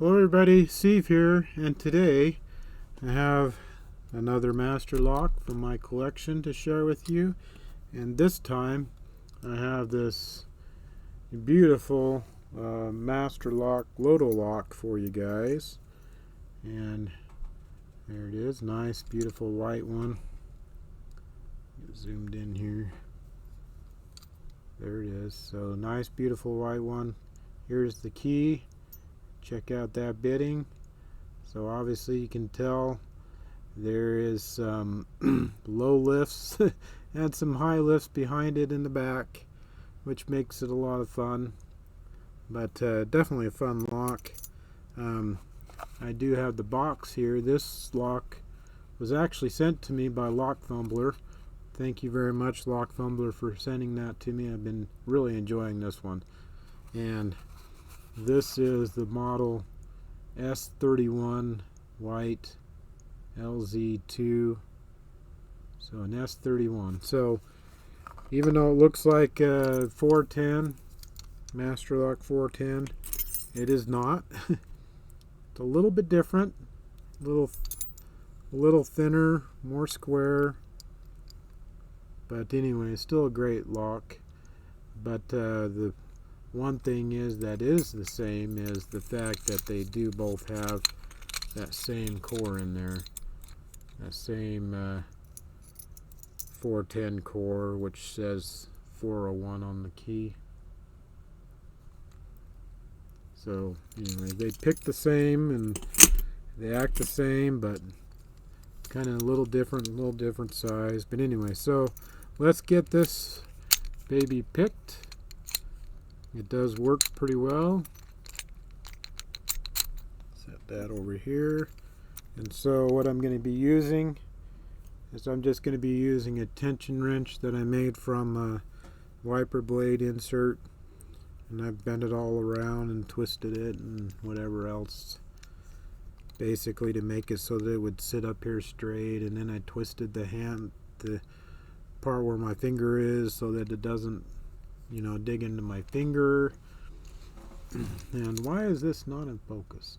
Hello everybody, Steve here, and today I have another master lock from my collection to share with you. And this time I have this beautiful master lock Loto lock for you guys. And there it is, nice beautiful white one. Get zoomed in here. There it is. So nice beautiful white one. Here's the key. Check out that bitting. So obviously you can tell there is some low lifts and some high lifts behind it in the back, which makes it a lot of fun. But definitely a fun lock. I do have the box here. This lock was actually sent to me by Lock Fumbler. Thank you very much, Lock Fumbler, for sending that to me. I've been really enjoying this one. And this is the model S31 white LZ2. So an S31. So even though it looks like 410, Master Lock 410, it is not. It's a little bit different, a little thinner, more square. But anyway, it's still a great lock. But the one thing is that is the same is the fact that they do both have that same core in there, that same 410 core, which says 401 on the key. So anyway, they pick the same and they act the same, but kind of a little different size. But anyway, so let's get this baby picked. It does work pretty well. Set that over here. And so what I'm going to be using is I'm just going to be using a tension wrench that I made from a wiper blade insert. And I've bent it all around and twisted it and whatever else. Basically to make it so that it would sit up here straight. And then I twisted the part where my finger is so that it doesn't dig into my finger. And why is this not in focus?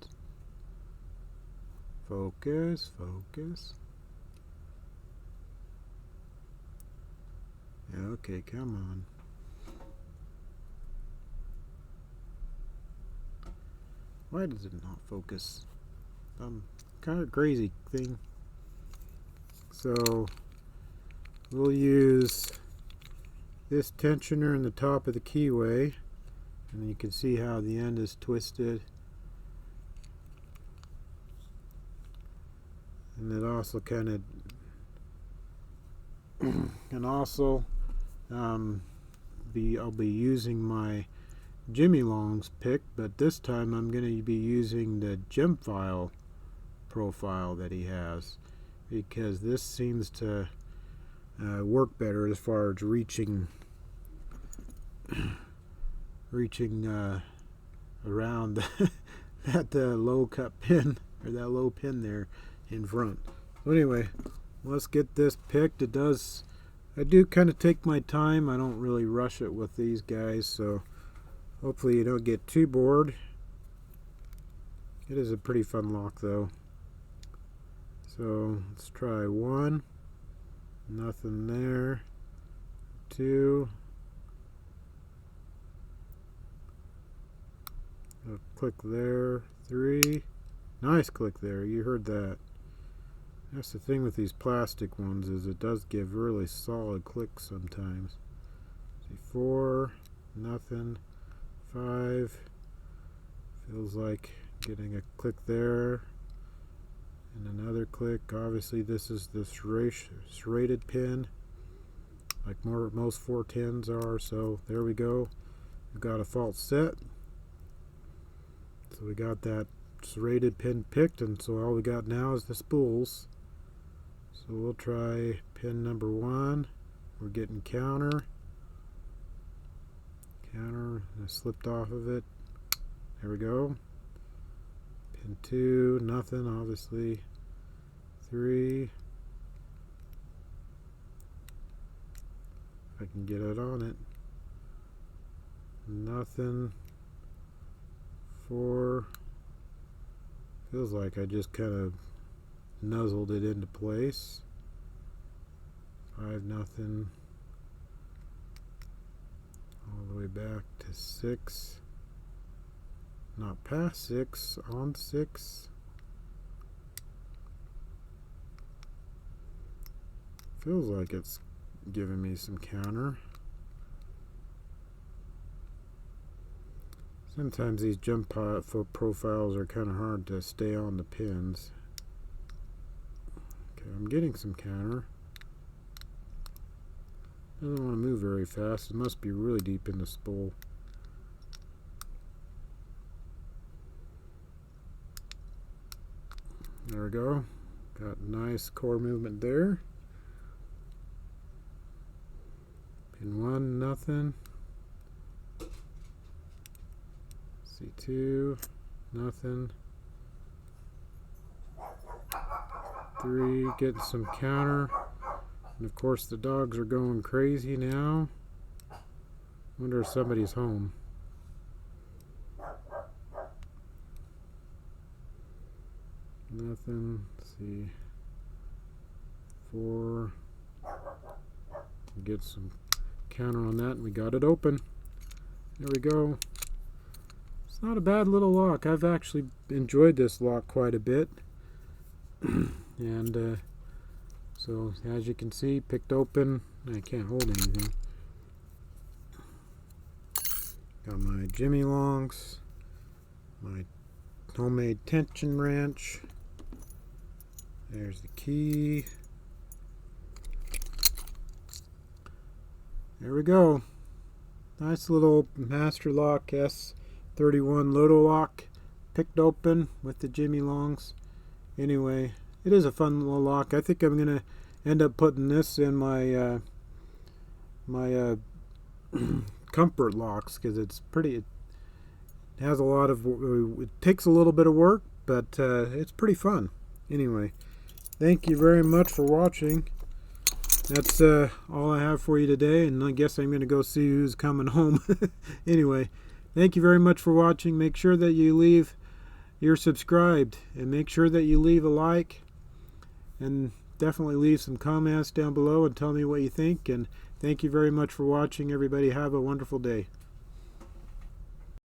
Focus. Okay, come on. Why does it not focus? Kind of crazy thing. So we'll use this tensioner in the top of the keyway, and you can see how the end is twisted, and it also kind of and also I'll be using my Jimmy Long's pick, but this time I'm going to be using the gem file profile that he has, because this seems to work better as far as reaching around that low cut pin, or that low pin there in front. So anyway, let's get this picked. I do kind of take my time. I don't really rush it with these guys, so hopefully you don't get too bored. It is a pretty fun lock though. So let's try 1. Nothing there. 2. A click there. 3. Nice click there. You heard that. That's the thing with these plastic ones, is it does give really solid clicks sometimes. See, 4. Nothing. 5. Feels like getting a click there. And another click. Obviously this is the serrated pin, like most 410s are. So there we go. We've got a fault set. So we got that serrated pin picked, and so all we got now is the spools. So we'll try pin number 1. We're getting counter. I slipped off of it. There we go. Pin 2, nothing, obviously. 3. If I can get it on it. Nothing. 4. Feels like I just kind of nuzzled it into place. 5-0. All the way back to 6. Not past 6, on 6. Feels like it's giving me some counter. Sometimes these jump profiles are kind of hard to stay on the pins. Okay, I'm getting some counter. Doesn't want to move very fast. It must be really deep in the spool. There we go. Got nice core movement there. Pin 1, nothing. C2, nothing. 3, getting some counter. And of course the dogs are going crazy now. Wonder if somebody's home. Nothing. Let's see. 4. Get some counter on that, and we got it open. There we go. It's not a bad little lock. I've actually enjoyed this lock quite a bit. And so as you can see, picked open. I can't hold anything. Got my Jimmy Longs, my homemade tension wrench. There's the key. There we go. Nice little Master Lock S31 LOTO lock, picked open with the Jimmy Longs. Anyway, it is a fun little lock. I think I'm gonna end up putting this in my my comfort locks, because it's pretty. It has a lot of. It takes a little bit of work, but it's pretty fun. Anyway, thank you very much for watching. That's all I have for you today, and I guess I'm going to go see who's coming home. Anyway, thank you very much for watching. Make sure that you're subscribed, and make sure that you leave a like, and definitely leave some comments down below and tell me what you think. And thank you very much for watching, everybody. Have a wonderful day.